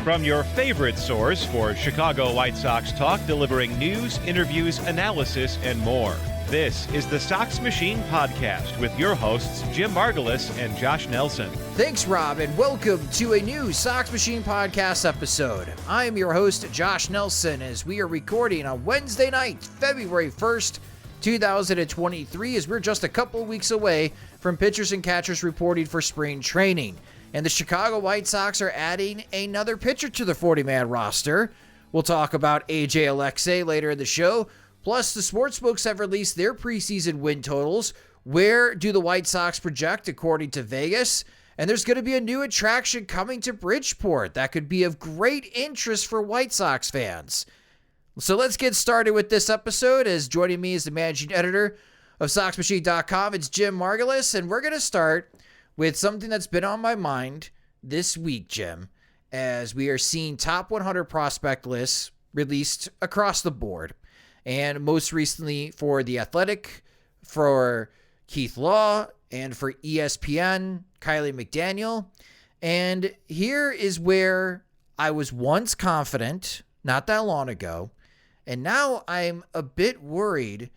From your favorite source for Chicago White Sox talk, delivering news, interviews, analysis, and more. This is the Sox Machine Podcast with your hosts, Jim Margulis and Josh Nelson. Thanks, Rob, and welcome to a new Sox Machine Podcast episode. I am your host, Josh Nelson, as we are recording on Wednesday night, February 1st, 2023, as we're just a couple weeks away from pitchers and catchers reporting for spring training. And the Chicago White Sox are adding another pitcher to the 40-man roster. We'll talk about AJ Alexy later in the show. Plus, the sportsbooks have released their preseason win totals. Where do the White Sox project according to Vegas? And there's going to be a new attraction coming to Bridgeport that could be of great interest for White Sox fans. So let's get started with this episode. As joining me is the managing editor of SoxMachine.com, it's Jim Margulis, and we're going to start with something that's been on my mind this week, Jim, as we are seeing top 100 prospect lists released across the board. And most recently for The Athletic, for Keith Law, and for ESPN, Kiley McDaniel. And here is where I was once confident, not that long ago, and now I'm a bit worried,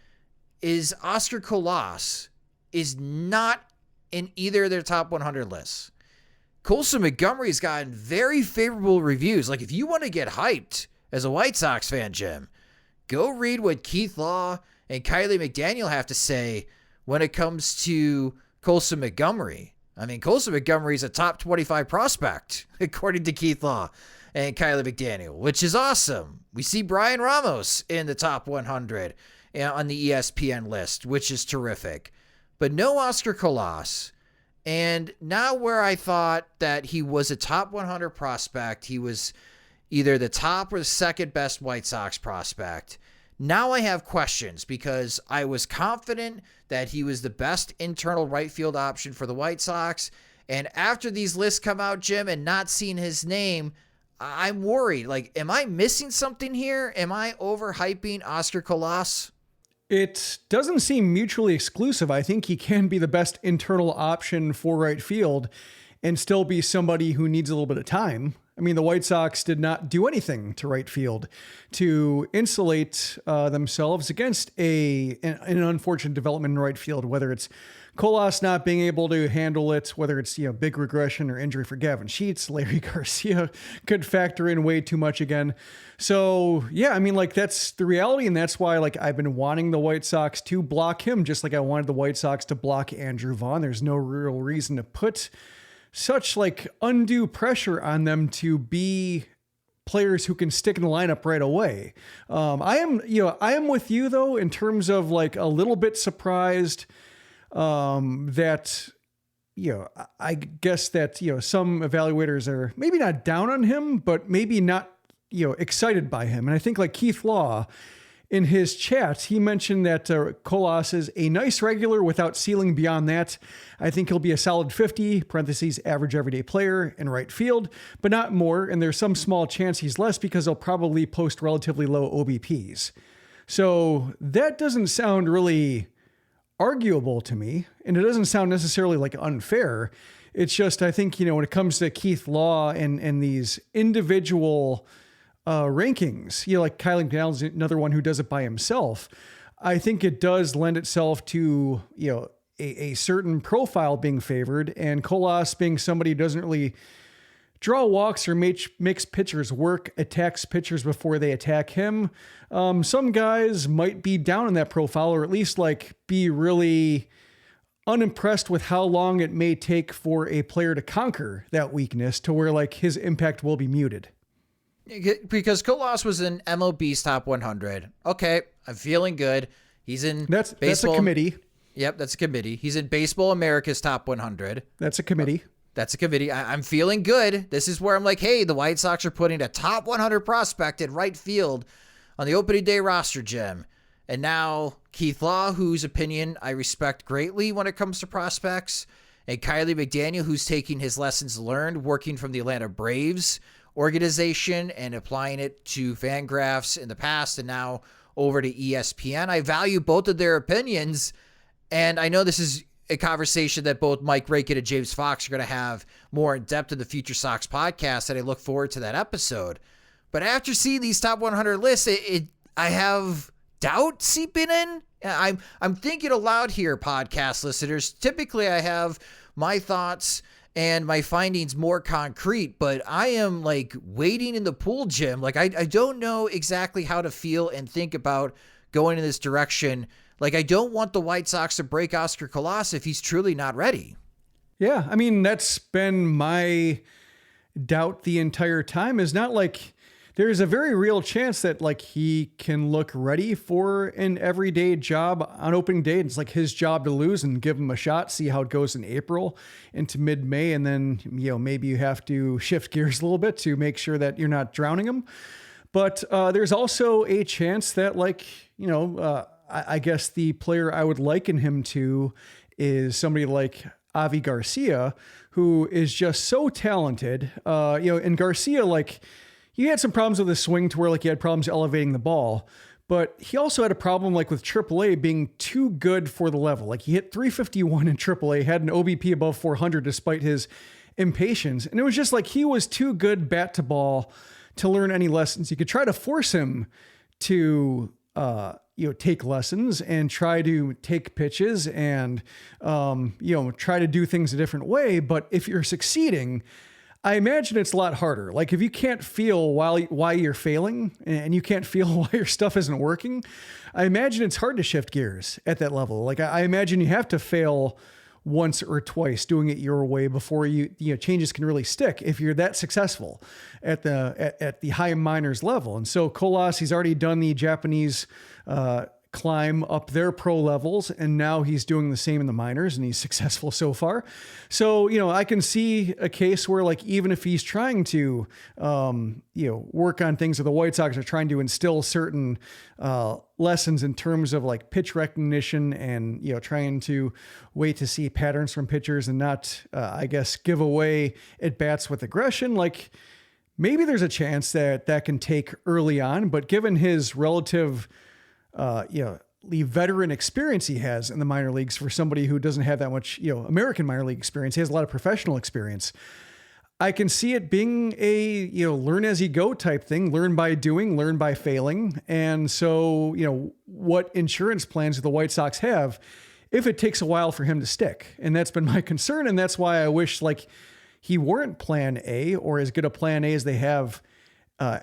is Oscar Colas is not in either of their top 100 lists. Colson Montgomery's gotten very favorable reviews. Like, if you want to get hyped as a White Sox fan, Jim, go read what Keith Law and Kiley McDaniel have to say when it comes to Colson Montgomery. I mean, Colson Montgomery is a top 25 prospect, according to Keith Law and Kiley McDaniel, which is awesome. We see Brian Ramos in the top 100 on the ESPN list, which is terrific. But no Oscar Colas. And now where I thought that he was a top 100 prospect, he was either the top or the second best White Sox prospect. Now I have questions because I was confident that he was the best internal right field option for the White Sox. And after these lists come out, Jim, and not seeing his name, I'm worried. Like, am I missing something here? Am I overhyping Oscar Colas? It doesn't seem mutually exclusive. I think he can be the best internal option for right field and still be somebody who needs a little bit of time. I mean, the White Sox did not do anything to right field to insulate themselves against an unfortunate development in right field, whether it's Colas not being able to handle it, whether it's, big regression or injury for Gavin Sheets. Larry Garcia could factor in way too much again. So, yeah, I mean, that's the reality. And that's why, I've been wanting the White Sox to block him, just like I wanted the White Sox to block Andrew Vaughn. There's no real reason to put such undue pressure on them to be players who can stick in the lineup right away. I am with you though, in terms of a little bit surprised that, I guess that, some evaluators are maybe not down on him, but maybe not, excited by him. And I think Keith Law in his chat, he mentioned that Colas is a nice regular without ceiling beyond that. I think he'll be a solid 50, parentheses, average everyday player in right field, but not more. And there's some small chance he's less because he'll probably post relatively low OBPs. So that doesn't sound really arguable to me, and it doesn't sound necessarily unfair. It's just, I think, when it comes to Keith Law and these individual rankings, Kiley McDaniel's another one who does it by himself. I think it does lend itself to, a certain profile being favored, and Colas being somebody who doesn't really draw walks or makes pitchers work, attacks pitchers before they attack him. Some guys might be down in that profile, or at least be really unimpressed with how long it may take for a player to conquer that weakness to where his impact will be muted. Because Colas was in MLB's top 100. Okay, I'm feeling good. He's in That's baseball. a committee. Yep, that's a committee. He's in Baseball America's top 100. That's a committee. That's a committee. I'm feeling good. This is where I'm hey, the White Sox are putting a top 100 prospect in right field on the opening day roster, Jim. And now Keith Law, whose opinion I respect greatly when it comes to prospects, and Kiley McDaniel, who's taking his lessons learned working from the Atlanta Braves organization and applying it to Fangraphs in the past and now over to ESPN. I value both of their opinions, and I know this is a conversation that both Mike Rakin and James Fox are going to have more in depth in the Future Sox podcast, and I look forward to that episode. But after seeing these top 100 lists, I have doubt seeping in. I'm thinking aloud here, podcast listeners. Typically, I have my thoughts and my findings more concrete, but I am like waiting in the pool, Jim. Like I don't know exactly how to feel and think about going in this direction. Like I don't want the White Sox to break Oscar Colas if he's truly not ready. Yeah, I mean, that's been my doubt the entire time. Is not like there's a very real chance that like he can look ready for an everyday job on opening day. It's like his job to lose and give him a shot, see how it goes in April into mid-May. And then, maybe you have to shift gears a little bit to make sure that you're not drowning him. But there's also a chance that I guess the player I would liken him to is somebody like Avi Garcia, who is just so talented. And Garcia, he had some problems with his swing to where he had problems elevating the ball, but he also had a problem with AAA being too good for the level. He hit 351 in AAA, had an OBP above 400 despite his impatience. And it was just he was too good bat to ball to learn any lessons. You could try to force him to, take lessons and try to take pitches and, try to do things a different way. But if you're succeeding, I imagine it's a lot harder. If you can't feel why you're failing and you can't feel why your stuff isn't working, I imagine it's hard to shift gears at that level. I imagine you have to fail once or twice doing it your way before changes can really stick if you're that successful at the high minors level. And so Colas, he's already done the Japanese climb up their pro levels, and now he's doing the same in the minors, and he's successful so far. So, I can see a case where even if he's trying to, work on things that the White Sox are trying to instill certain lessons in terms of pitch recognition and, trying to wait to see patterns from pitchers and not, give away at bats with aggression. Maybe there's a chance that can take early on, but given his relative the veteran experience he has in the minor leagues for somebody who doesn't have that much, American minor league experience, he has a lot of professional experience. I can see it being a, learn as you go type thing, learn by doing, learn by failing. And so, what insurance plans do the White Sox have if it takes a while for him to stick? And that's been my concern. And that's why I wish he weren't plan A or as good a plan A as they have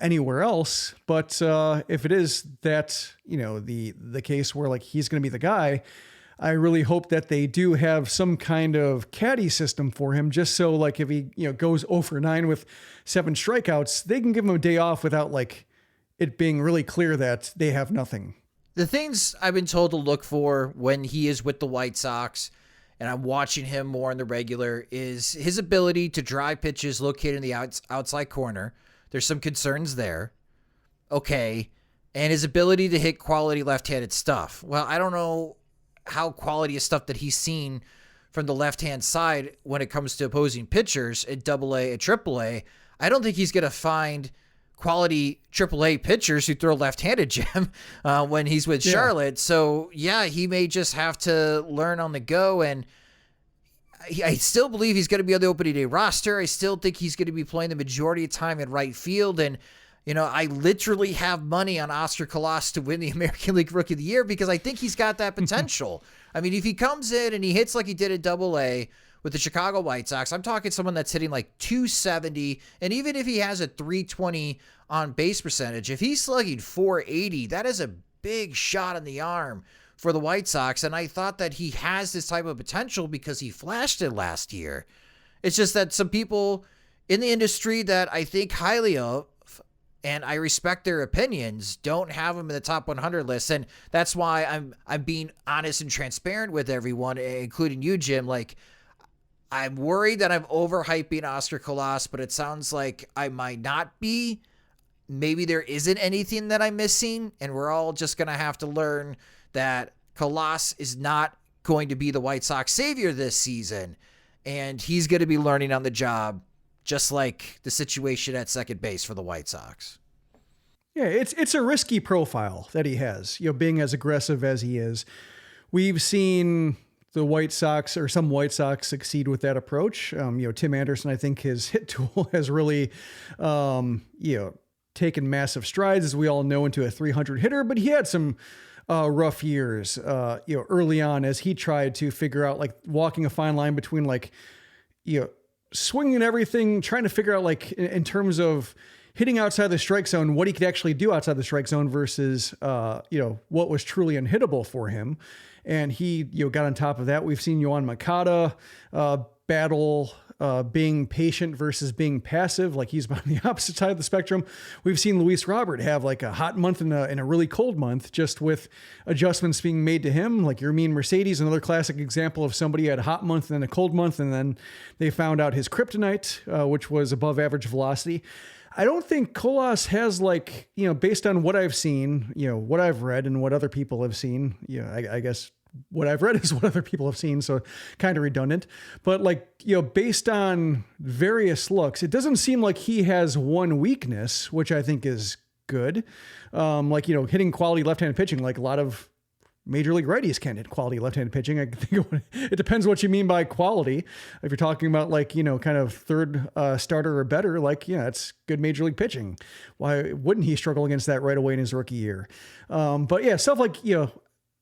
anywhere else. But if it is that, the case where he's going to be the guy, I really hope that they do have some kind of caddy system for him, just so if he, goes 0-for-9 with 7 strikeouts, they can give him a day off without it being really clear that they have nothing. The things I've been told to look for when he is with the White Sox, and I'm watching him more in the regular, is his ability to drive pitches located in the outside corner. There's some concerns there. Okay. And his ability to hit quality left-handed stuff. Well, I don't know how quality is stuff that he's seen from the left-hand side when it comes to opposing pitchers at AA and AAA. I don't think he's going to find quality AAA pitchers who throw left-handed, Jim, when he's with Charlotte. So, he may just have to learn on the go. And I still believe he's going to be on the opening day roster. I still think he's going to be playing the majority of time in right field. And, I literally have money on Oscar Colas to win the American League Rookie of the Year because I think he's got that potential. I mean, if he comes in and he hits like he did at AA with the Chicago White Sox, I'm talking someone that's hitting 270. And even if he has a 320 on base percentage, if he's slugging 480, that is a big shot in the arm for the White Sox. And I thought that he has this type of potential because he flashed it last year. It's just that some people in the industry that I think highly of, and I respect their opinions, don't have him in the top 100 list. And that's why I'm being honest and transparent with everyone, including you, Jim. I'm worried that I'm overhyping Oscar Colas, but it sounds like I might not be. Maybe there isn't anything that I'm missing, and we're all just going to have to learn that Colas is not going to be the White Sox savior this season, and he's going to be learning on the job, just like the situation at second base for the White Sox. Yeah, it's a risky profile that he has, being as aggressive as he is. We've seen the White Sox or some White Sox succeed with that approach. Tim Anderson, I think his hit tool has really, taken massive strides, as we all know, into a 300 hitter, but he had some rough years, early on as he tried to figure out, like, walking a fine line between, like, swinging everything, trying to figure out, like, in terms of hitting outside the strike zone, what he could actually do outside the strike zone versus, what was truly unhittable for him. And he, got on top of that. We've seen Yoan Moncada battle being patient versus being passive. Like, he's on the opposite side of the spectrum. We've seen Luis Robert have like a hot month and a really cold month, just with adjustments being made to him. Like Yermin Mercedes, another classic example of somebody had a hot month and then a cold month, and then they found out his kryptonite, which was above average velocity. I don't think Colas has, like, based on what I've seen, what I've read and what other people have seen, I guess what I've read is what other people have seen. So kind of redundant, but like, based on various looks, it doesn't seem like he has one weakness, which I think is good. Hitting quality left-handed pitching, like a lot of major league righties can hit quality left-handed pitching. I think it depends what you mean by quality. If you're talking about, like, kind of third starter or better, like, it's good major league pitching. Why wouldn't he struggle against that right away in his rookie year? But yeah, stuff like,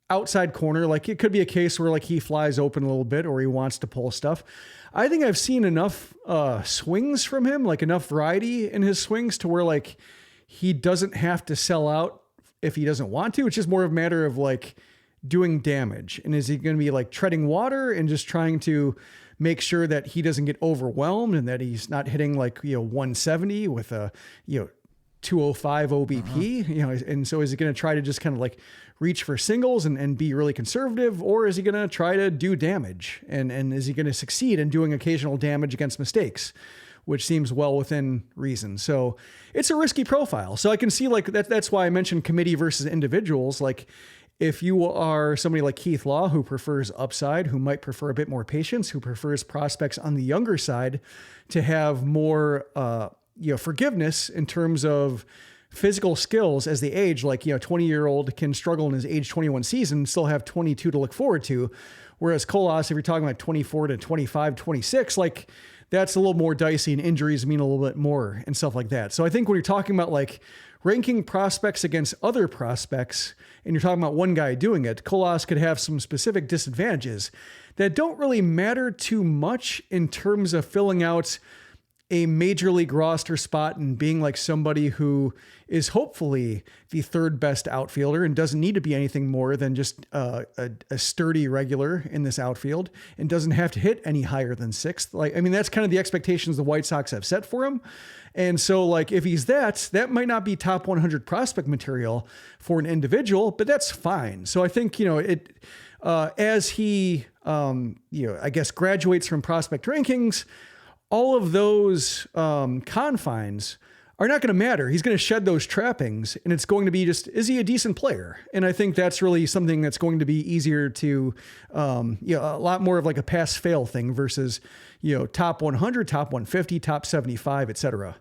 outside corner, like it could be a case where, like, he flies open a little bit or he wants to pull stuff. I think I've seen enough swings from him, like enough variety in his swings to where, like, he doesn't have to sell out if he doesn't want to. It's just more of a matter of, like, doing damage. And is he going to be, like, treading water and just trying to make sure that he doesn't get overwhelmed and that he's not hitting, like, 170 with a, 205 OBP, and so is he going to try to just kind of, like, reach for singles and be really conservative, or is he going to try to do damage? And is he going to succeed in doing occasional damage against mistakes, which seems well within reason? So it's a risky profile. So I can see, like, that's why I mentioned committee versus individuals. Like, if you are somebody like Keith Law, who prefers upside, who might prefer a bit more patience, who prefers prospects on the younger side to have more, forgiveness in terms of physical skills as they age, like, 20-year-old can struggle in his age 21 season, still have 22 to look forward to. Whereas Colas, if you're talking about 24 to 25, 26, like, that's a little more dicey, and injuries mean a little bit more and stuff like that. So I think when you're talking about, like, ranking prospects against other prospects, and you're talking about one guy doing it, Colas could have some specific disadvantages that don't really matter too much in terms of filling out a major league roster spot and being like somebody who is hopefully the third best outfielder and doesn't need to be anything more than just a sturdy regular in this outfield and doesn't have to hit any higher than sixth. Like, I mean, that's kind of the expectations the White Sox have set for him. And so, like, if he's that might not be top 100 prospect material for an individual, but that's fine. So I think, as he, I guess graduates from prospect rankings, all of those confines are not going to matter. He's going to shed those trappings, and it's going to be just, is he a decent player? And I think that's really something that's going to be easier to, a lot more of like a pass-fail thing versus, top 100, top 150, top 75, et cetera.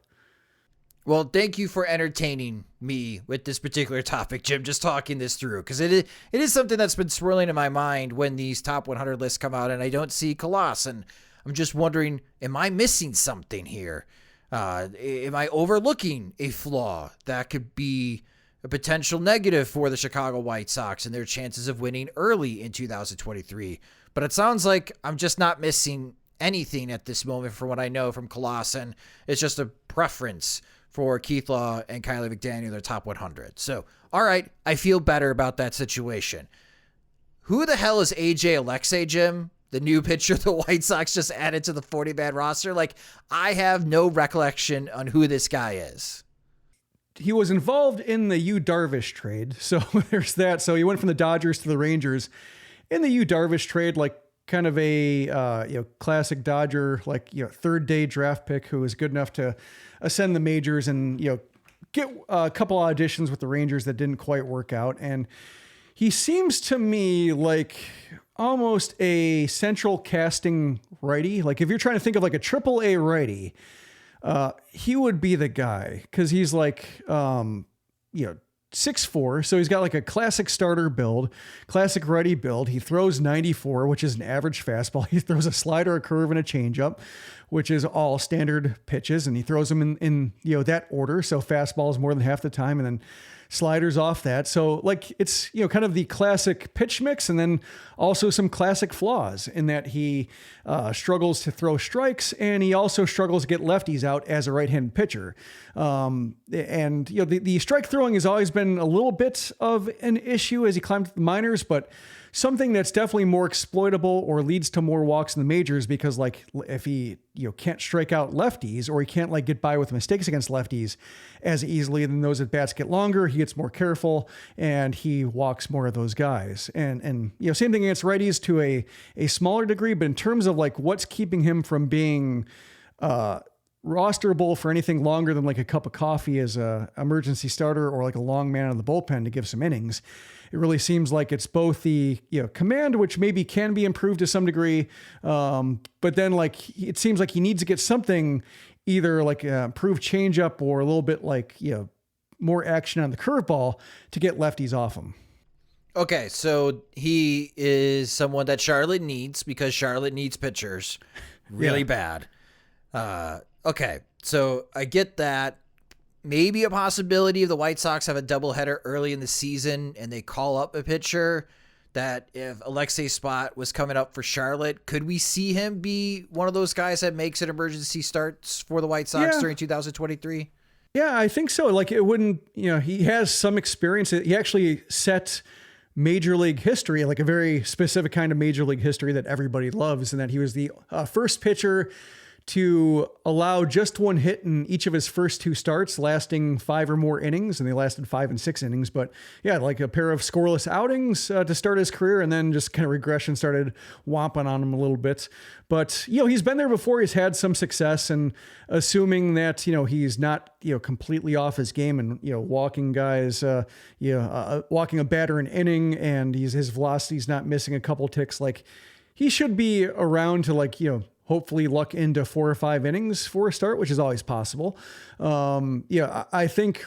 Well, thank you for entertaining me with this particular topic, Jim, just talking this through, because it is something that's been swirling in my mind when these top 100 lists come out and I don't see Colas, and I'm just wondering, am I missing something here? Am I overlooking a flaw that could be a potential negative for the Chicago White Sox and their chances of winning early in 2023? But it sounds like I'm just not missing anything at this moment from what I know from Colas, and it's just a preference for Keith Law and Kiley McDaniel, their top 100. So, all right, I feel better about that situation. Who the hell is AJ Alexy, Jim? The new pitcher the White Sox just added to the 40-man roster? Like, I have no recollection on who this guy is. He was involved in the Yu Darvish trade. So there's that. So he went from the Dodgers to the Rangers in the Yu Darvish trade, like kind of a, classic Dodger, like, third day draft pick who was good enough to ascend the majors and, get a couple auditions with the Rangers that didn't quite work out. And he seems to me like almost a central casting righty. Like, if you're trying to think of like a AAA righty, he would be the guy, because he's like, 6'4", so he's got like a classic starter build, classic righty build. He throws 94, which is an average fastball. He throws a slider, a curve, and a changeup, which is all standard pitches, and he throws them in that order. So fastball is more than half the time, and then sliders off that. So like it's kind of the classic pitch mix, and then also some classic flaws in that he struggles to throw strikes, and he also struggles to get lefties out as a right-handed pitcher. And the strike throwing has always been a little bit of an issue as he climbed the minors, but something that's definitely more exploitable or leads to more walks in the majors, because like if he can't strike out lefties, or he can't like get by with mistakes against lefties as easily, then those at bats get longer, he gets more careful, and he walks more of those guys. And same thing against righties to a smaller degree, but in terms of like what's keeping him from being rosterable for anything longer than like a cup of coffee as a emergency starter, or like a long man in the bullpen to give some innings, it really seems like it's both the command, which maybe can be improved to some degree, but then like it seems like he needs to get something, either like improved changeup or a little bit like more action on the curveball to get lefties off him. Okay, so he is someone that Charlotte needs, because Charlotte needs pitchers really bad. Okay, so I get that. Maybe a possibility if the White Sox have a doubleheader early in the season and they call up a pitcher, that if Alexy's spot was coming up for Charlotte, could we see him be one of those guys that makes an emergency starts for the White Sox during 2023? Yeah, I think so. Like it wouldn't, he has some experience. He actually set major league history, like a very specific kind of major league history that everybody loves, and that he was the first pitcher to allow just one hit in each of his first two starts, lasting 5 or more innings, and they lasted 5 and 6 innings. But yeah, like a pair of scoreless outings to start his career, and then just kind of regression started whomping on him a little bit. But he's been there before. He's had some success, and assuming that he's not completely off his game and walking guys, walking a batter an inning, and his velocity's not missing a couple ticks, like he should be around to hopefully luck into 4 or 5 innings for a start, which is always possible. I think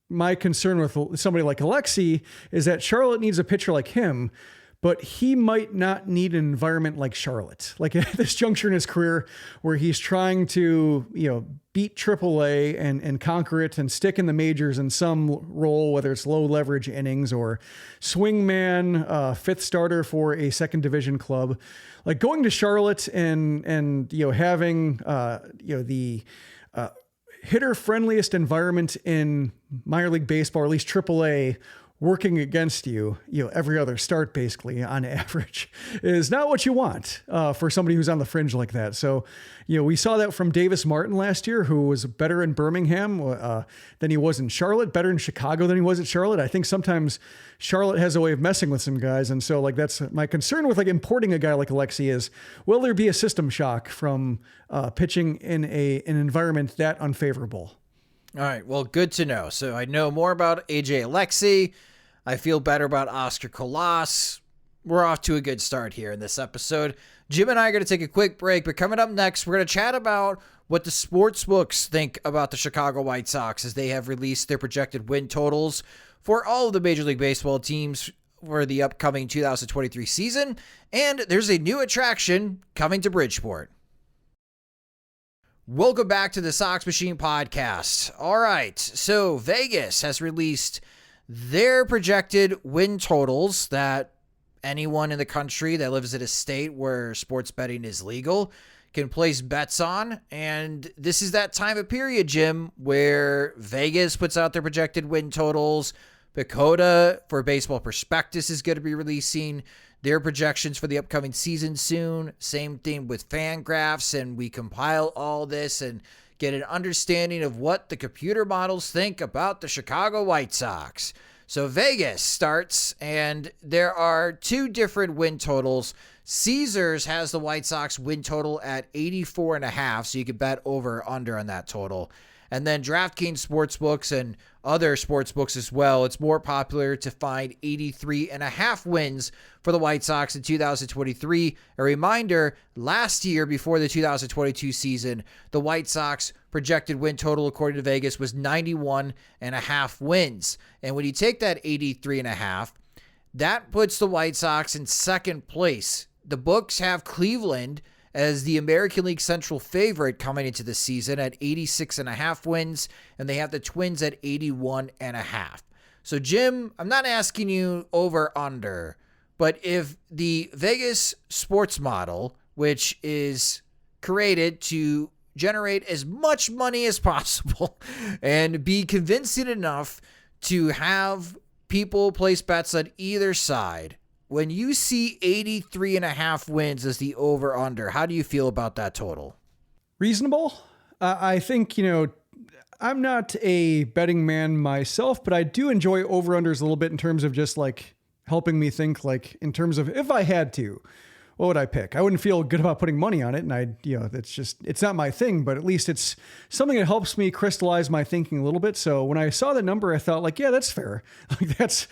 my concern with somebody like Alexy is that Charlotte needs a pitcher like him, but he might not need an environment like Charlotte. Like at this juncture in his career where he's trying to, beat AAA and conquer it and stick in the majors in some role, whether it's low leverage innings or swingman, 5th starter for a second division club. Like going to Charlotte and having the hitter friendliest environment in minor league baseball, or at least AAA, working against you, every other start basically on average, is not what you want for somebody who's on the fringe like that. So, we saw that from Davis Martin last year, who was better in Birmingham than he was in Charlotte, better in Chicago than he was at Charlotte. I think sometimes Charlotte has a way of messing with some guys. And so like, that's my concern with like importing a guy like Alexy is, will there be a system shock from pitching in an environment that unfavorable? All right. Well, good to know. So I know more about AJ Alexy. I feel better about Oscar Colas. We're off to a good start here in this episode. Jim and I are going to take a quick break, but coming up next, we're going to chat about what the sportsbooks think about the Chicago White Sox as they have released their projected win totals for all of the Major League Baseball teams for the upcoming 2023 season. And there's a new attraction coming to Bridgeport. Welcome back to the Sox Machine Podcast. All right, so Vegas has released their projected win totals that anyone in the country that lives in a state where sports betting is legal can place bets on. And this is that time of period, Jim, where Vegas puts out their projected win totals. Pacoda for Baseball Prospectus is going to be releasing their projections for the upcoming season soon. Same thing with Fangraphs, and we compile all this and get an understanding of what the computer models think about the Chicago White Sox. So Vegas starts, and there are 2 different win totals. Caesars has the White Sox win total at 84.5, so you could bet over or under on that total. And then DraftKings Sportsbooks and other sportsbooks as well, it's more popular to find 83.5 wins for the White Sox in 2023. A reminder, last year before the 2022 season, the White Sox projected win total according to Vegas was 91.5 wins. And when you take that 83.5, that puts the White Sox in second place. The books have Cleveland as the American League Central favorite coming into the season at 86.5 wins, and they have the Twins at 81.5. So, Jim, I'm not asking you over under, but if the Vegas sports model, which is created to generate as much money as possible and be convincing enough to have people place bets on either side, when you see 83.5 wins as the over-under, how do you feel about that total? Reasonable. I think, I'm not a betting man myself, but I do enjoy over-unders a little bit in terms of just like helping me think, like in terms of if I had to, what would I pick? I wouldn't feel good about putting money on it. And it's not my thing, but at least it's something that helps me crystallize my thinking a little bit. So when I saw the number, I thought like, yeah, that's fair. Like that's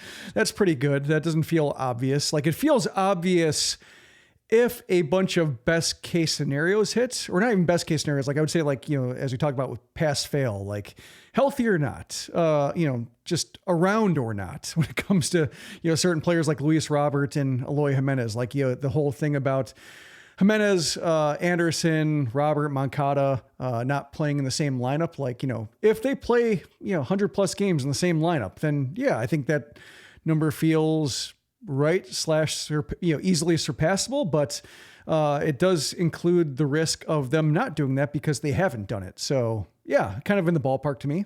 pretty good. That doesn't feel obvious. Like it feels obvious if a bunch of best case scenarios hits, or not even best case scenarios. Like I would say like, as we talked about with pass fail, like healthy or not, just around or not when it comes to, certain players like Luis Robert and Eloy Jimenez, like, the whole thing about Jimenez, Anderson, Robert, Moncada, not playing in the same lineup. Like, if they play, 100 plus games in the same lineup, then yeah, I think that number feels right / easily surpassable, but it does include the risk of them not doing that because they haven't done it. So yeah, kind of in the ballpark to me.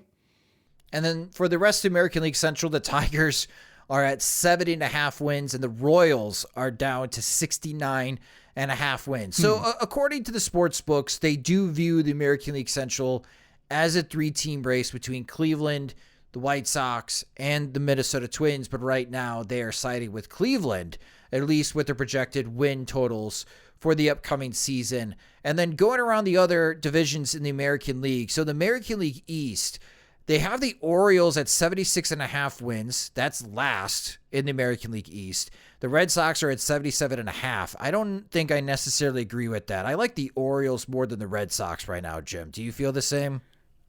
And then for the rest of American League Central, the Tigers are at 70.5 wins and the Royals are down to 69.5 wins. So according to the sports books, they do view the American League Central as a 3-team race between Cleveland, the White Sox, and the Minnesota Twins. But right now they are siding with Cleveland, at least with their projected win totals for the upcoming season. And then going around the other divisions in the American League. So the American League East, they have the Orioles at 76.5 wins. That's last in the American League East. The Red Sox are at 77.5. I don't think I necessarily agree with that. I like the Orioles more than the Red Sox right now, Jim. Do you feel the same?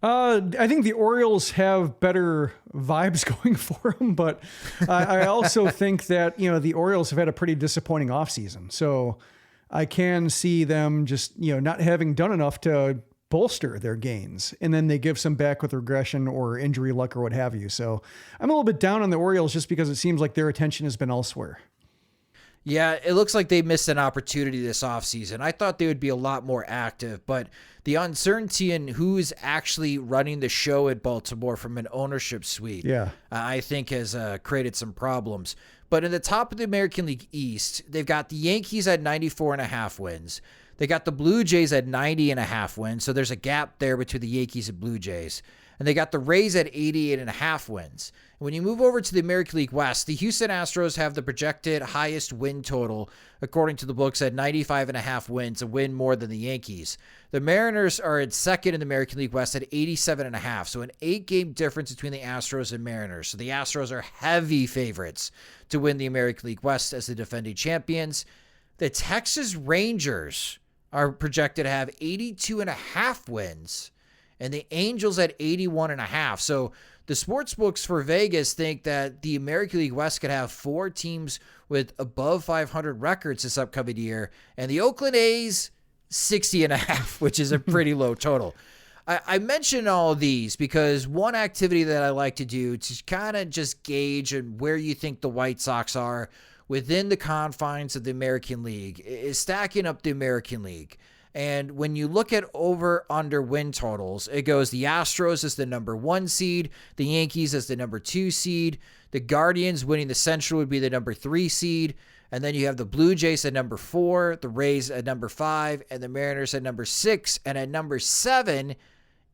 I think the Orioles have better vibes going for them, but I also think that, the Orioles have had a pretty disappointing offseason. So I can see them just, not having done enough to bolster their gains, and then they give some back with regression or injury luck or what have you. So I'm a little bit down on the Orioles just because it seems like their attention has been elsewhere. Yeah, it looks like they missed an opportunity this offseason. I thought they would be a lot more active, but the uncertainty in who's actually running the show at Baltimore from an ownership suite, I think has created some problems. But in the top of the American League East, they've got the Yankees at 94.5 wins. They got the Blue Jays at 90.5 wins, so there's a gap there between the Yankees and Blue Jays. And they got the Rays at 88.5 wins. When you move over to the American League West, the Houston Astros have the projected highest win total, according to the books, at 95.5 wins, a win more than the Yankees. The Mariners are at second in the American League West at 87.5, so an 8-game difference between the Astros and Mariners. So the Astros are heavy favorites to win the American League West as the defending champions. The Texas Rangers are projected to have 82.5 wins, and the Angels at 81.5. So the sports books for Vegas think that the American League West could have 4 teams with above 500 records this upcoming year, and the Oakland A's 60.5, which is a pretty low total. I mention all of these because one activity that I like to do to kind of just gauge where you think the White Sox are within the confines of the American League is stacking up the American League. And when you look at over-under win totals, it goes the Astros as the number 1 seed, the Yankees as the number 2 seed, the Guardians winning the Central would be the number 3 seed, and then you have the Blue Jays at number 4, the Rays at number 5, and the Mariners at number 6, and at number 7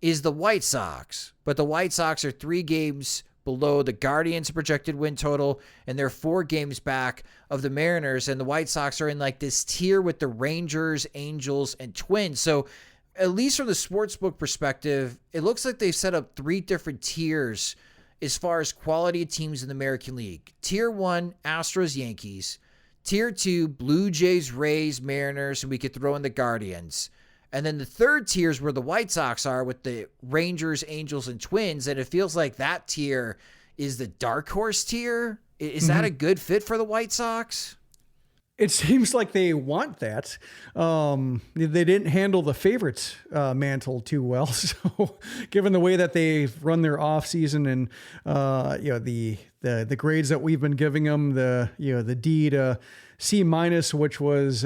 is the White Sox. But the White Sox are 3 games below the Guardians' projected win total, and they're 4 games back of the Mariners, and the White Sox are in like this tier with the Rangers, Angels, and Twins. So at least from the sportsbook perspective, it looks like they've set up 3 different tiers as far as quality of teams in the American League. Tier 1, Astros, Yankees. Tier 2, Blue Jays, Rays, Mariners, and we could throw in the Guardians. And then the third tier is where the White Sox are with the Rangers, Angels, and Twins. And it feels like that tier is the dark horse tier. Is that a good fit for the White Sox? It seems like they want that. They didn't handle the favorites mantle too well. So given the way that they've run their off season and, the grades that we've been giving them, the D to C minus, which was,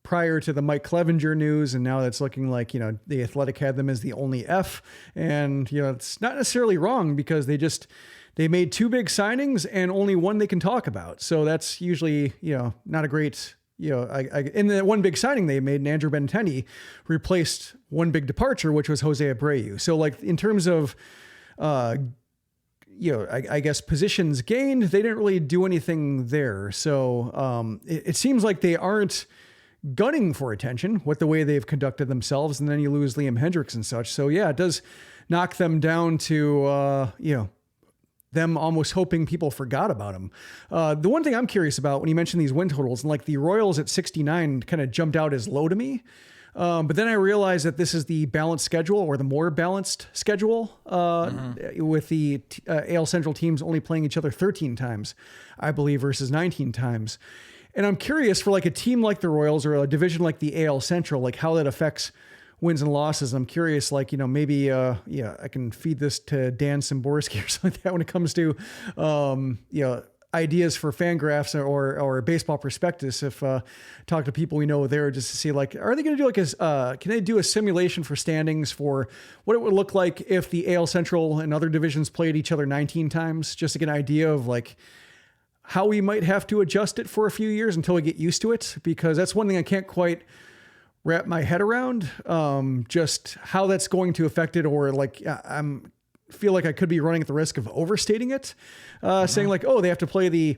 prior to the Mike Clevenger news, and now it's looking like, the Athletic had them as the only F. And, it's not necessarily wrong because they made 2 big signings and only one they can talk about. So that's usually, not a great, in the one big signing they made, and Andrew Benintendi replaced one big departure, which was Jose Abreu. So like in terms of, I guess positions gained, they didn't really do anything there. So it seems like they aren't gunning for attention with the way they've conducted themselves. And then you lose Liam Hendricks and such. So yeah, it does knock them down to, them almost hoping people forgot about them. The one thing I'm curious about when you mention these win totals, and like the Royals at 69 kind of jumped out as low to me. But then I realized that this is the balanced schedule, or the more balanced schedule, with the AL Central teams only playing each other 13 times, I believe, versus 19 times. And I'm curious for like a team like the Royals or a division like the AL Central, like how that affects wins and losses. I'm curious, like, maybe, I can feed this to Dan Szymborski or something like that when it comes to, ideas for Fangraphs or baseball prospectus. If talk to people we know there just to see, like, are they going to do like can they do a simulation for standings for what it would look like if the AL Central and other divisions played each other 19 times, just to get an idea of like how we might have to adjust it for a few years until we get used to it? Because that's one thing I can't quite wrap my head around, just how that's going to affect it, or like feel like I could be running at the risk of overstating it, saying like, oh, they have to play the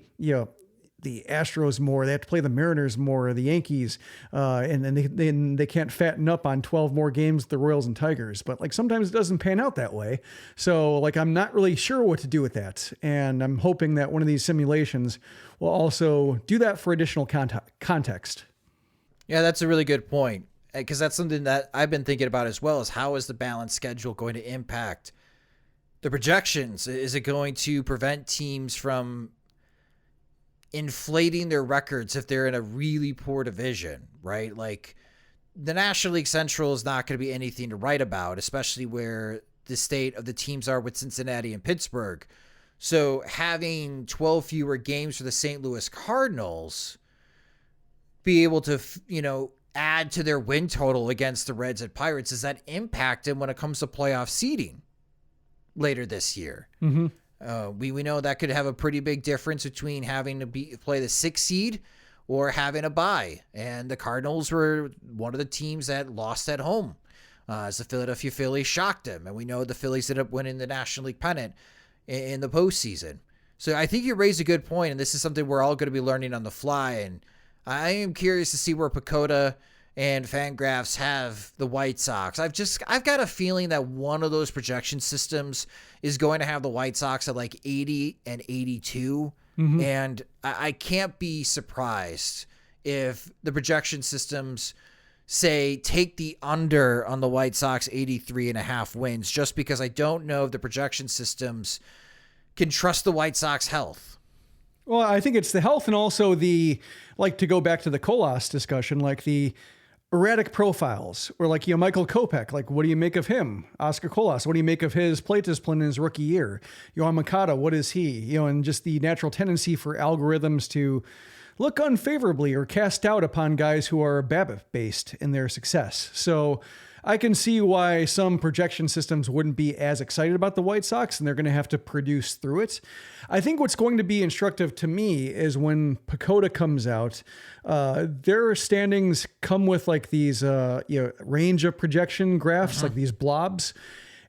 Astros more, they have to play the Mariners more, the Yankees, and then they can't fatten up on 12 more games with the Royals and Tigers. But like sometimes it doesn't pan out that way. So like I'm not really sure what to do with that, and I'm hoping that one of these simulations will also do that for additional context. Yeah, that's a really good point, because that's something that I've been thinking about as well, is how is the balanced schedule going to impact the projections? Is it going to prevent teams from inflating their records if they're in a really poor division, right? Like the National League Central is not going to be anything to write about, especially where the state of the teams are with Cincinnati and Pittsburgh. So having 12 fewer games for the St. Louis Cardinals be able to, add to their win total against the Reds and Pirates, does that impact them when it comes to playoff seeding later this year? Mm-hmm. We know that could have a pretty big difference between having to play the 6th seed or having a bye. And the Cardinals were one of the teams that lost at home, as the Philadelphia Phillies shocked them. And we know the Phillies ended up winning the National League pennant in the postseason. So I think you raised a good point, and this is something we're all going to be learning on the fly. And I am curious to see where Pacoda and Fangraphs have the White Sox. I've got a feeling that one of those projection systems is going to have the White Sox at like 80 and 82. Mm-hmm. And I can't be surprised if the projection systems say take the under on the White Sox 83.5 wins, just because I don't know if the projection systems can trust the White Sox health. Well, I think it's the health, and also to go back to the Colas discussion, like the erratic profiles, or like, Michael Kopech, like, what do you make of him? Oscar Colas, what do you make of his plate discipline in his rookie year? Yohan Moncada, what is he? And just the natural tendency for algorithms to look unfavorably or cast doubt upon guys who are BABIP-based in their success. So I can see why some projection systems wouldn't be as excited about the White Sox, and they're going to have to produce through it. I think what's going to be instructive to me is when Pacoda comes out, their standings come with like these, range of projection graphs, like these blobs.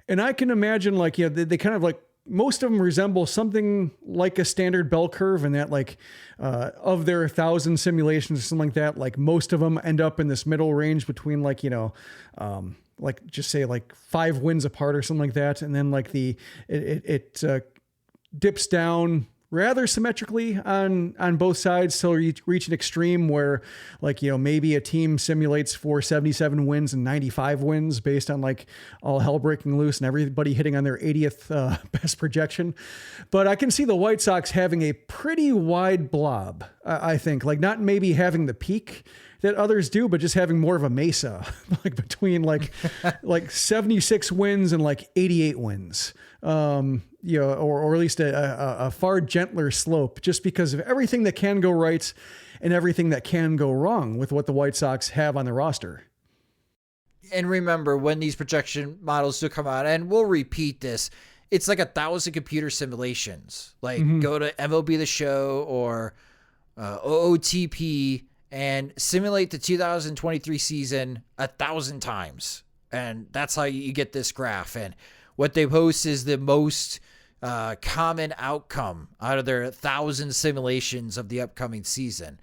And I can imagine they kind of like most of them resemble something like a standard bell curve, and that like of their 1,000 simulations or something like that, like most of them end up in this middle range between like, like just say like 5 wins apart or something like that. And then like it dips down rather symmetrically on both sides till you reach an extreme where like, maybe a team simulates for 77 wins and 95 wins based on like all hell breaking loose and everybody hitting on their 80th best projection. But I can see the White Sox having a pretty wide blob, I think, like not maybe having the peak that others do, but just having more of a mesa, like between like 76 wins and like 88 wins. Or at least a far gentler slope, just because of everything that can go right and everything that can go wrong with what the White Sox have on the roster. And remember, when these projection models do come out, and we'll repeat this, it's like 1,000 computer simulations. Like go to MLB The Show or OOTP and simulate the 2023 season 1,000 times. And that's how you get this graph. And what they post is the most common outcome out of their 1,000 simulations of the upcoming season.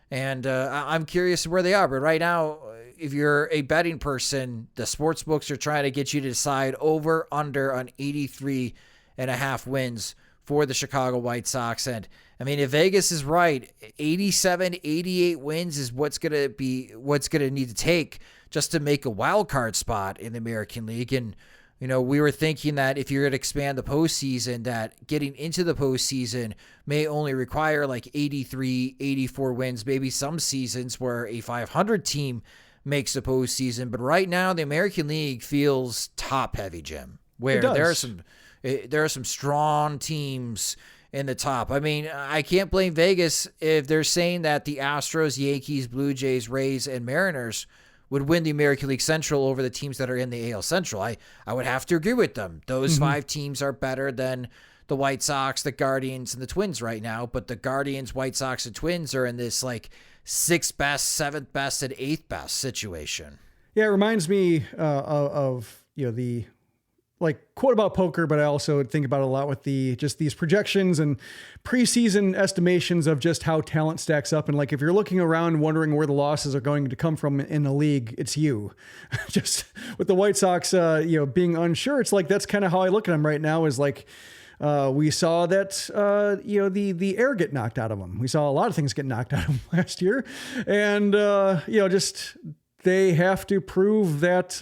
And I'm curious where they are. But right now, if you're a betting person, the sportsbooks are trying to get you to decide over, under on 83.5 wins for the Chicago White Sox. And I mean, if Vegas is right, 87, 88 wins is what's going to need to take just to make a wild card spot in the American League. And we were thinking that if you're going to expand the postseason, that getting into the postseason may only require like 83, 84 wins, maybe some seasons where a 500 team makes the postseason. But right now, the American League feels top heavy, Jim, where there are some strong teams in the top. I mean, I can't blame Vegas if they're saying that the Astros, Yankees, Blue Jays, Rays, and Mariners would win the American League Central over the teams that are in the AL Central. I would have to agree with them. Those 5 teams are better than the White Sox, the Guardians, and the Twins right now. But the Guardians, White Sox, and Twins are in this like 6th best, 7th best, and 8th best situation. Yeah, it reminds me of the like quote about poker, but I also think about it a lot with just these projections and preseason estimations of just how talent stacks up. And like, if you're looking around wondering where the losses are going to come from in the league, it's you. Just with the White Sox, being unsure. It's like, that's kind of how I look at them right now, is like, we saw that, the air get knocked out of them. We saw a lot of things get knocked out of them last year. And, they have to prove that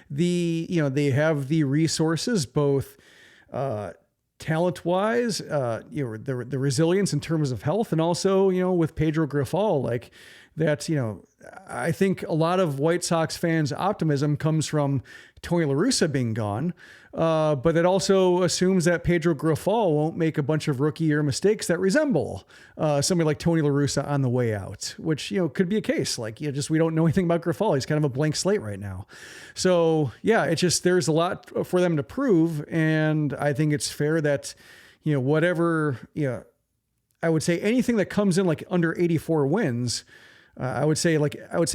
they have the resources, both talent wise, the resilience in terms of health, and also, with Pedro Grifol, like that, I think a lot of White Sox fans' optimism comes from Tony La Russa being gone. But it also assumes that Pedro Grifol won't make a bunch of rookie year mistakes that resemble somebody like Tony La Russa on the way out, which, could be a case. Like, we don't know anything about Grifol. He's kind of a blank slate right now. So yeah, it's just, there's a lot for them to prove. And I think it's fair that, whatever, I would say anything that comes in like under 84 wins, I would say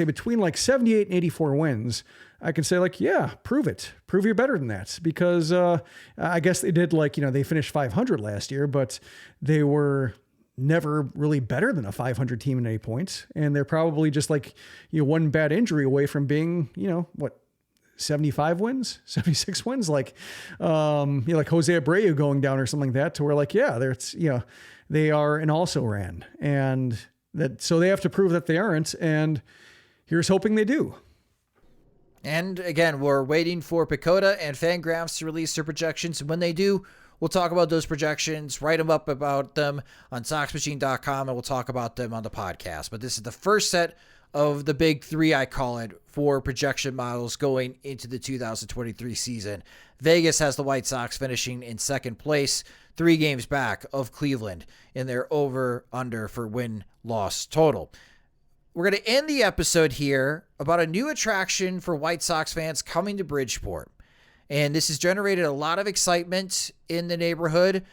between like 78 and 84 wins, I can say like, yeah, prove it. Prove you're better than that. Because I guess they did they finished 500 last year, but they were never really better than a 500 team in any points. And they're probably just like, one bad injury away from being, 75 wins, 76 wins, like Jose Abreu going down or something like that, to where like, yeah, they are an also ran. And so they have to prove that they aren't. And here's hoping they do. And again, we're waiting for Pacoda and Fangraphs to release their projections. And when they do, we'll talk about those projections, write them up about them on SoxMachine.com, and we'll talk about them on the podcast. But this is the first set of the big 3, I call it, for projection models going into the 2023 season. Vegas has the White Sox finishing in 2nd place, 3 games back of Cleveland in their over-under for win-loss total. We're going to end the episode here about a new attraction for White Sox fans coming to Bridgeport. And this has generated a lot of excitement in the neighborhood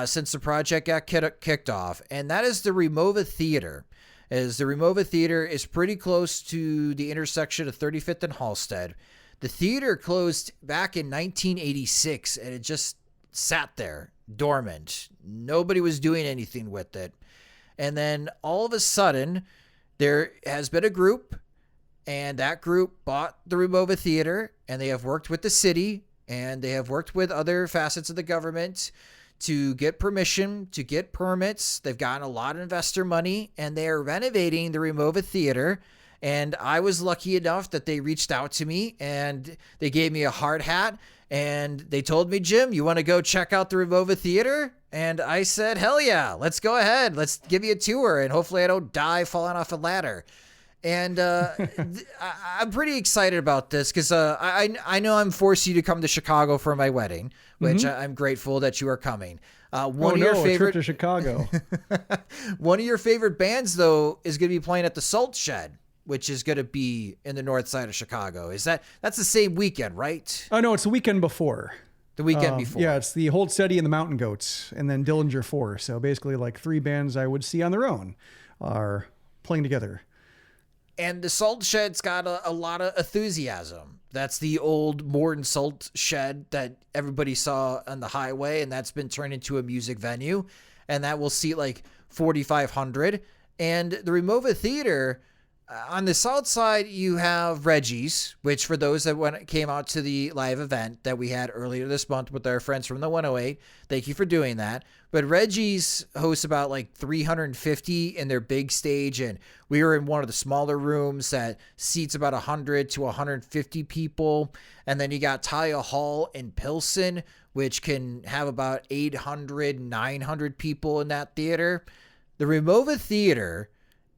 since the project got kicked off. And that is the Ramova Theater. As the Ramova Theater is pretty close to the intersection of 35th and Halstead. The theater closed back in 1986, and it just sat there, dormant. Nobody was doing anything with it. And then all of a sudden, there has been a group, and that group bought the Ramova Theater, and they have worked with the city, and they have worked with other facets of the government to get permission, to get permits. They've gotten a lot of investor money, and they are renovating the Ramova Theater. And I was lucky enough that they reached out to me, and they gave me a hard hat, and they told me, Jim, you want to go check out the Ramova Theater? And I said, hell yeah, let's go ahead. Let's give you a tour, and hopefully I don't die falling off a ladder. And I'm pretty excited about this because I know I'm forced you to come to Chicago for my wedding, which I'm grateful that you are coming. A trip to Chicago. One of your favorite bands, though, is going to be playing at the Salt Shed, which is going to be in the north side of Chicago. That's the same weekend, right? Oh, no, it's the weekend before. The weekend before. Yeah, it's the Hold Steady and the Mountain Goats, and then Dillinger 4. So basically like 3 bands I would see on their own are playing together. And the Salt Shed's got a lot of enthusiasm. That's the old Morton Salt Shed that everybody saw on the highway, and that's been turned into a music venue, and that will seat like 4,500. And the Ramova Theater, on the south side, you have Reggie's, which for those that came out to the live event that we had earlier this month with our friends from the 108, thank you for doing that. But Reggie's hosts about like 350 in their big stage, and we were in one of the smaller rooms that seats about 100 to 150 people. And then you got Talia Hall in Pilsen, which can have about 800, 900 people in that theater. The Ramova Theater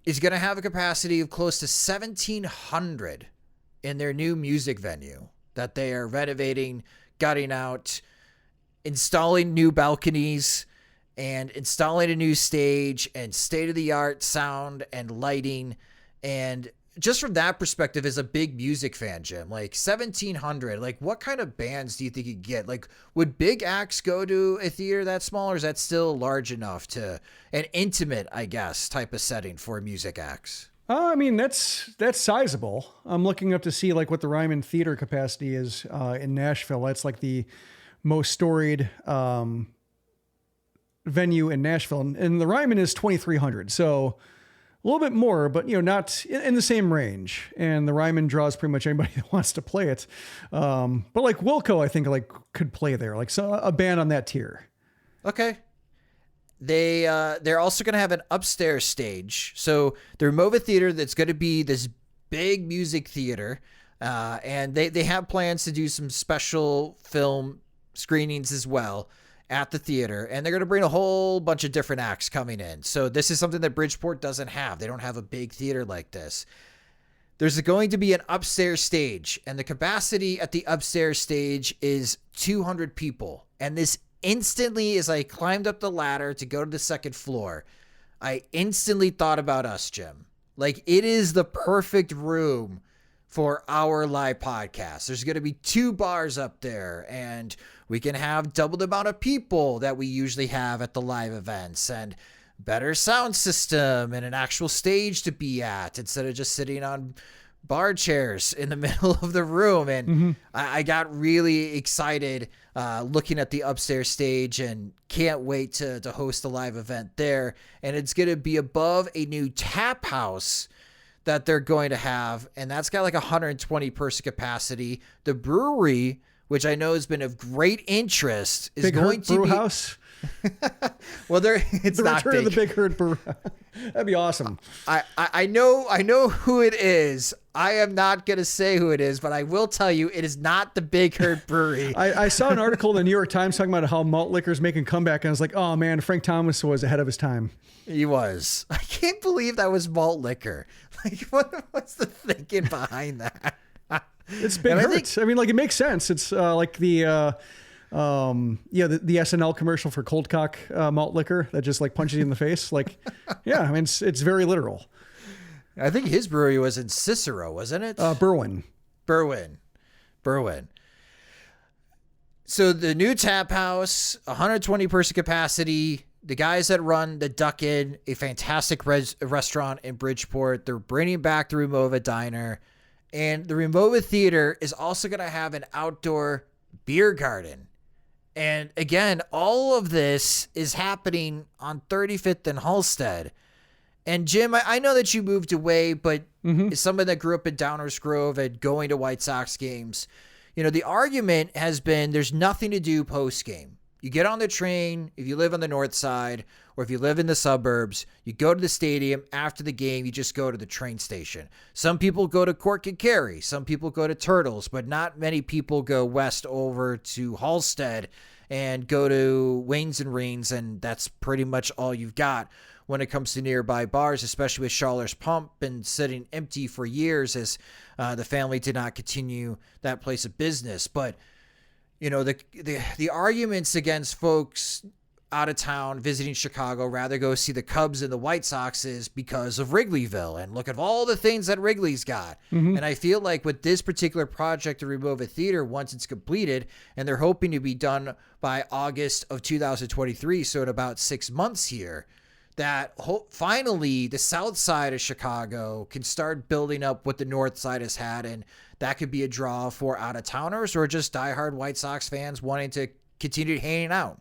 is going to have a capacity of close to 1,700 in their new music venue that they are renovating, gutting out, installing new balconies, and installing a new stage and state-of-the-art sound and lighting. And just from that perspective, as a big music fan, Jim, like 1,700, like what kind of bands do you think you get? Like, would big acts go to a theater that small, or is that still large enough to an intimate, I guess, type of setting for music acts? I mean, that's sizable. I'm looking up to see like what the Ryman Theater capacity is in Nashville. That's like the most storied venue in Nashville, and the Ryman is 2,300. So a little bit more, but not in the same range. And the Ryman draws pretty much anybody that wants to play it. But like Wilco, I think like could play there, like so a band on that tier. Okay. They're also going to have an upstairs stage. So the Ramova Theater, that's going to be this big music theater. And they have plans to do some special film screenings as well at the theater, and they're going to bring a whole bunch of different acts coming in. So this is something that Bridgeport doesn't have. They don't have a big theater like this. There's going to be an upstairs stage, and the capacity at the upstairs stage is 200 people. And this instantly, as I climbed up the ladder to go to the second floor, I instantly thought about us, Jim. Like, it is the perfect room for our live podcast. There's going to be 2 bars up there, and we can have double the amount of people that we usually have at the live events, and better sound system and an actual stage to be at instead of just sitting on bar chairs in the middle of the room. And I got really excited looking at the upstairs stage, and can't wait to host a live event there. And it's going to be above a new tap house that they're going to have, and that's got like 120 person capacity. The brewery, which I know has been of great interest, is Big going Hurt to Brew be House. Well, it's the not return big. of the Big Hurt Brew. That'd be awesome. I know who it is. I am not going to say who it is, but I will tell you it is not the Big Hurt Brewery. I saw an article in the New York Times talking about how malt liquor is making a comeback, and I was like, oh man, Frank Thomas was ahead of his time. He was. I can't believe that was malt liquor. Like, what's the thinking behind that? It's Big Hurt. I mean, like, it makes sense. It's like the SNL commercial for Cold Cock malt liquor that just like punches you in the face. Like, yeah, I mean, it's very literal. I think his brewery was in Cicero, wasn't it? Berwyn. So the new tap house, 120 person capacity. The guys that run the Duck Inn, a fantastic restaurant in Bridgeport, they're bringing back the Ramova Diner. And the Ramova Theater is also going to have an outdoor beer garden. And again, all of this is happening on 35th and Halstead. And Jim, I know that you moved away, but as someone that grew up in Downers Grove and going to White Sox games, the argument has been there's nothing to do post game. You get on the train, if you live on the north side, or if you live in the suburbs, you go to the stadium. After the game, you just go to the train station. Some people go to Cork and Kerry. Some people go to Turtles, but not many people go west over to Halstead and go to Waynes and Reigns, and that's pretty much all you've got when it comes to nearby bars, especially with Schawler's Pump and sitting empty for years as the family did not continue that place of business. But the arguments against folks out of town visiting Chicago rather go see the Cubs and the White Sox is because of Wrigleyville, and look at all the things that Wrigley's got. And I feel like with this particular project, the Ramova Theater, once it's completed, and they're hoping to be done by August of 2023, so in about 6 months here, that finally the south side of Chicago can start building up what the north side has had, and that could be a draw for out-of-towners or just diehard White Sox fans wanting to continue hanging out.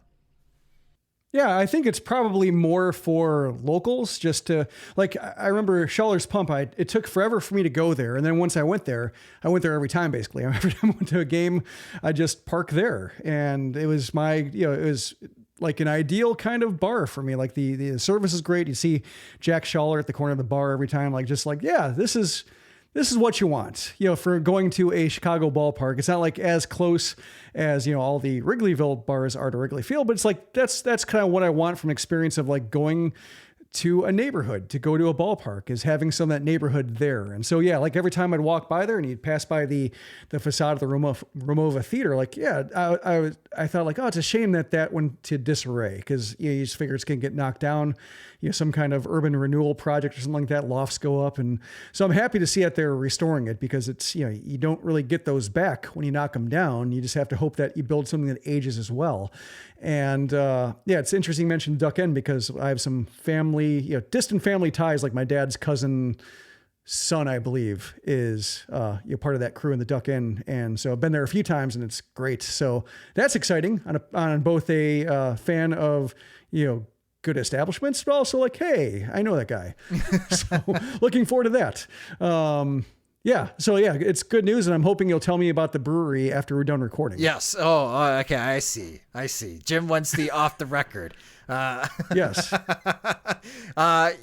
Yeah, I think it's probably more for locals, just to, like, I remember Schawler's Pump, it took forever for me to go there. And then once I went there every time, basically. Every time I went to a game, I just parked there. And it was it was like an ideal kind of bar for me. Like the service is great. You see Jack Schawler at the corner of the bar every time. Like, just like, yeah, this is what you want, for going to a Chicago ballpark. It's not like as close as, all the Wrigleyville bars are to Wrigley Field, but it's like, that's kind of what I want from an experience of like going to a neighborhood, to go to a ballpark, is having some of that neighborhood there. And so, yeah, like every time I'd walk by there and you'd pass by the facade of the Ramova Theater, like, yeah, I thought like, oh, it's a shame that went to disarray, because you just figure it's going to get knocked down, some kind of urban renewal project or something like that, lofts go up. And so I'm happy to see that they're restoring it, because it's, you don't really get those back when you knock them down. You just have to hope that you build something that ages as well. And yeah, it's interesting you mentioned Duck End, because I have some family, distant family ties, like my dad's cousin son, I believe, is part of that crew in the Duck End. And so I've been there a few times and it's great. So that's exciting on both a fan of, good establishments, but also like, hey, I know that guy. So looking forward to that. Yeah. So yeah, it's good news. And I'm hoping you'll tell me about the brewery after we're done recording. Yes. Oh, okay. I see. Jim wants the off the record. Yes.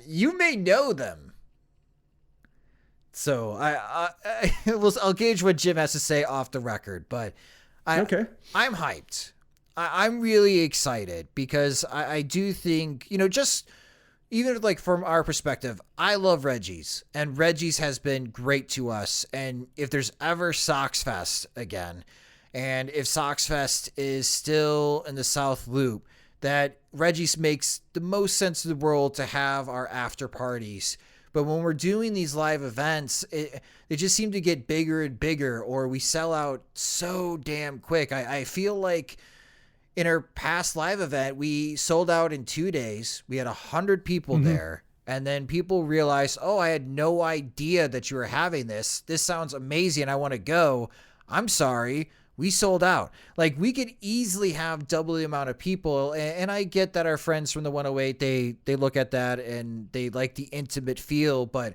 You may know them. So I'll gauge what Jim has to say off the record, but okay. I'm hyped. I'm really excited, because I do think, just even like from our perspective, I love Reggie's, and Reggie's has been great to us. And if there's ever Sox Fest again, and if Sox Fest is still in the South Loop, that Reggie's makes the most sense in the world to have our after parties. But when we're doing these live events, they just seem to get bigger and bigger, or we sell out so damn quick. I feel like in our past live event, we sold out in 2 days. We had 100 people there. And then people realized, oh, I had no idea that you were having this. This sounds amazing. I want to go. I'm sorry. We sold out. Like, we could easily have double the amount of people. And I get that our friends from the 108, they look at that and they like the intimate feel. But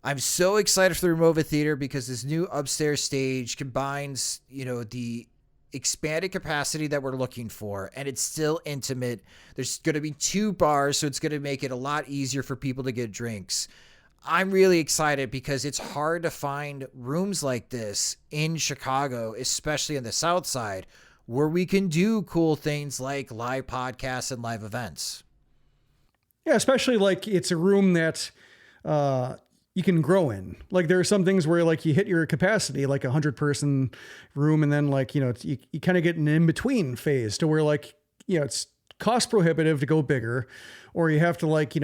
I'm so excited for the Ramova Theater, because this new upstairs stage combines, the expanded capacity that we're looking for, and it's still intimate. There's going to be 2 bars, so it's going to make it a lot easier for people to get drinks. I'm really excited, because it's hard to find rooms like this in Chicago, especially on the South Side, where we can do cool things like live podcasts and live events. Yeah, especially like it's a room that you can grow in. Like, there are some things where like you hit your capacity, like 100-person room, and then like, you kind of get an in-between phase to where like, it's cost prohibitive to go bigger, or you have to like,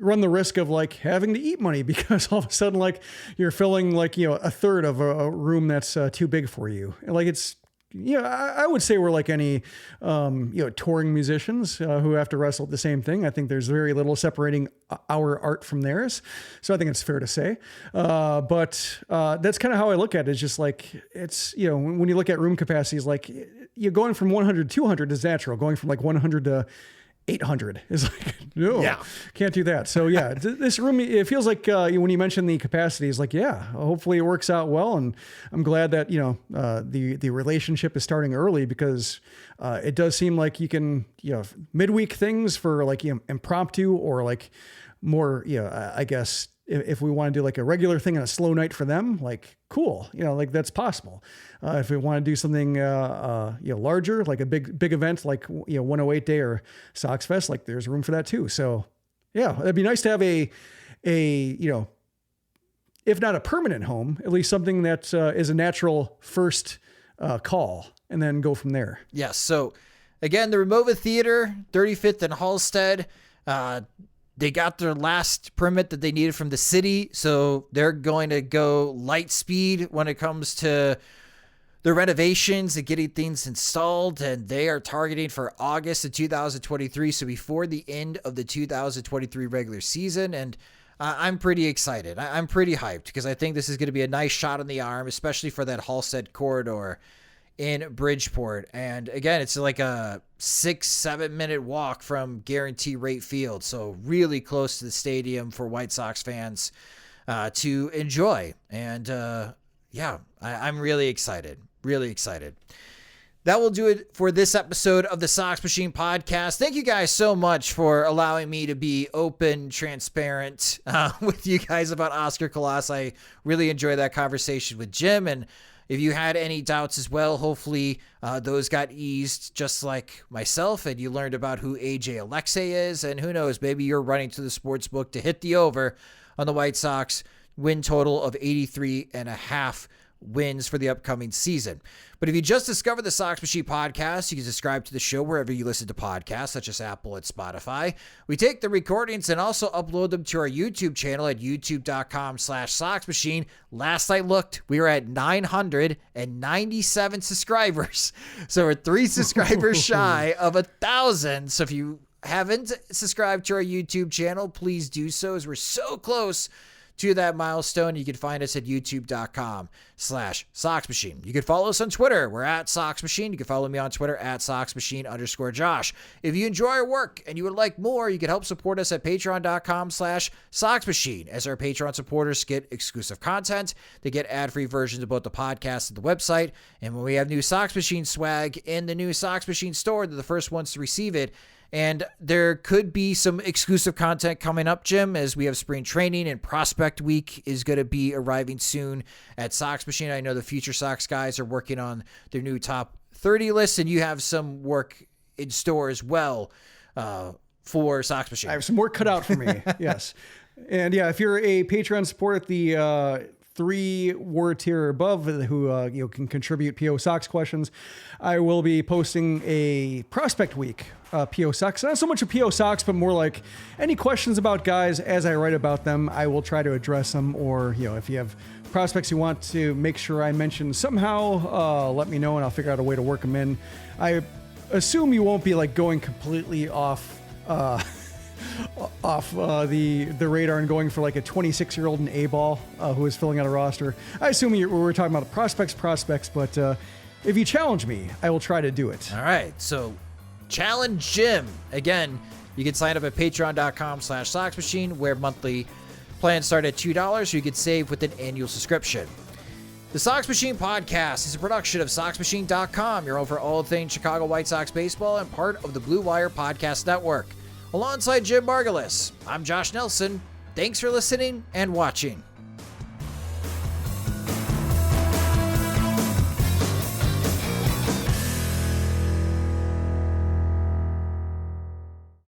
run the risk of like having to eat money, because all of a sudden like you're filling like, a third of a room that's too big for you. And like, it's I would say we're like any, touring musicians who have to wrestle at the same thing. I think there's very little separating our art from theirs. So I think it's fair to say. But that's kind of how I look at it. It's just like, it's, when you look at room capacities, like you're going from 100 to 200 is natural. Going from like 100 to 800 is like, no, can't do that. So yeah, this room, it feels like when you mentioned the capacity is like, hopefully it works out well. And I'm glad that, the relationship is starting early because it does seem like you can, midweek things for like, impromptu or like more, I guess if we want to do like a regular thing on a slow night for them, like cool, like that's possible. If we want to do something, larger, like a big event, like, 108 Day or Sox Fest, like there's room for that too. So yeah, it'd be nice to have a, if not a permanent home, at least something that is a natural first call and then go from there. Yes. So again, the Ramova Theater, 35th and Halstead, they got their last permit that they needed from the city, so they're going to go light speed when it comes to the renovations and getting things installed, and they are targeting for August of 2023, so before the end of the 2023 regular season, and I'm pretty excited. I'm pretty hyped because I think this is going to be a nice shot in the arm, especially for that Halstead corridor in Bridgeport. And again, it's like a 6-7 minute walk from Guarantee Rate Field. So really close to the stadium for White Sox fans to enjoy. And I'm really excited. Really excited. That will do it for this episode of the Sox Machine podcast. Thank you guys so much for allowing me to be open, transparent with you guys about Oscar Colas. I really enjoyed that conversation with Jim, and if you had any doubts as well, hopefully those got eased just like myself, and you learned about who AJ Alexy is, and who knows, maybe you're running to the sports book to hit the over on the White Sox win total of 83.5 wins for the upcoming season. But if you just discovered the Sox Machine podcast, you can subscribe to the show wherever you listen to podcasts, such as Apple and Spotify. We take the recordings and also upload them to our YouTube channel at youtube.com/Sox Machine. Last I looked, we were at 997 subscribers. So we're 3 subscribers shy of 1,000. So if you haven't subscribed to our YouTube channel, please do so, as we're so close to that milestone. You can find us at youtube.com/Sox Machine. You can follow us on Twitter. We're at Sox Machine. You can follow me on Twitter at SoxMachine_Josh. If you enjoy our work and you would like more, you can help support us at patreon.com/Sox Machine, as our Patreon supporters get exclusive content. They get ad-free versions of both the podcast and the website. And when we have new Sox Machine swag in the new Sox Machine store, they're the first ones to receive it. And there could be some exclusive content coming up, Jim, as we have spring training, and Prospect Week is going to be arriving soon at Sox Machine. I know the Future Sox guys are working on their new top 30 list, and you have some work in store as well for Sox Machine. I have some work cut out for me, yes. And yeah, if you're a Patreon supporter at the 3-word tier above who can contribute PO Sox questions, I will be posting a Prospect Week PO Sox. Not so much a PO Sox, but more like any questions about guys as I write about them, I will try to address them. Or, if you have prospects you want to make sure I mention somehow, let me know and I'll figure out a way to work them in. I assume you won't be like going completely off the radar and going for like a 26-year-old in A-ball who is filling out a roster. I assume we're talking about prospects, but if you challenge me, I will try to do it. All right, so challenge Jim. Again, you can sign up at patreon.com/Sox Machine, where monthly plans start at $2, so you can save with an annual subscription. The Sox Machine podcast is a production of SoxMachine.com, your home for all things Chicago White Sox baseball and part of the Blue Wire Podcast Network. Alongside Jim Margulis, I'm Josh Nelson. Thanks for listening and watching.